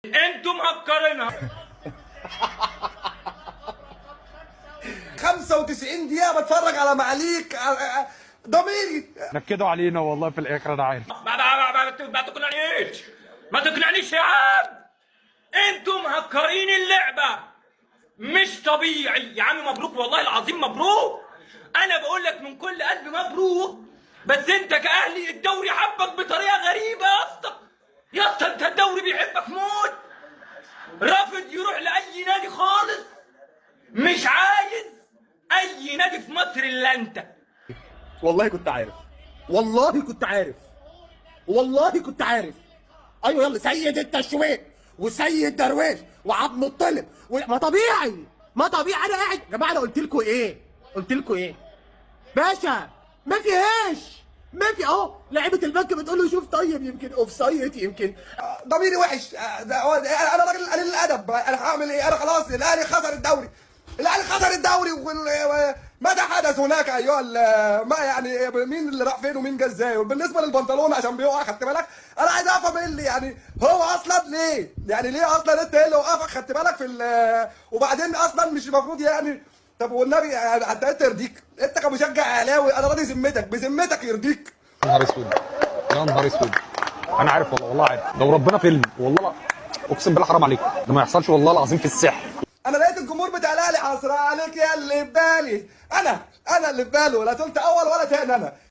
انتم مهكرينها. 95 دقيقة بتفرج على معاليك ضميري. نكدوا علينا والله في الاخر انا عارف. ما تقنعنيش، ما تقنعنيش يا عم. انتم مهكرين اللعبة مش طبيعي يا عم. مبروك والله العظيم مبروك. انا بقول لك من كل قلب مبروك. بس انت كاهلي الدوري حبك بطريقة غريبة يا اسطى. يا اسطى انت الدوري بيحبك موت. رافض يروح لاي نادي خالص. مش عايز اي نادي في مصر الا انت. والله كنت عارف، والله كنت عارف، والله كنت عارف. ايوه يلا سيد التشويق وسيد درويش وعبد المطلب ما طبيعي، ما طبيعي. انا قاعد يا جماعه، انا قلت لكم ايه؟ قلت لكم ايه؟ باشا ما فيهاش، ما في اهو. لعيبه البنك بتقول له شوف طيب يمكن اوف سايد يمكن. ضميري وحش. انا راجل قليل الادب. انا هعمل ايه؟ انا خلاص الاهلي خسر الدوري. الاهلي خسر الدوري ماذا حدث هناك ايها ما يعني مين اللي راح فين ومين جه ازاي؟ وبالنسبه للبنطلون عشان بيقع، خدت بالك؟ انا عايز افهم ايه اللي يعني هو اصلا ليه؟ يعني ليه اصلا انت ايه اللي وقفك؟ خدت بالك في وبعدين اصلا مش المفروض يعني. طب والنبي يعني حتى انت يرضيك؟ انت كمشجع اهلاوي انا راضي ذمتك، بذمتك يرضيك؟ يا نهار اسود، يا نهار اسود. انا عارف والله، والله عارف. لو ربنا فيلم والله لا. اقسم بالله حرام عليك، ده ما يحصلش والله العظيم في السحر. انا لقيت الجمهور بتاع الاهلي حصر عليك يا اللي في بالي. انا اللي في باله، لا قلت اول ولا تاني انا.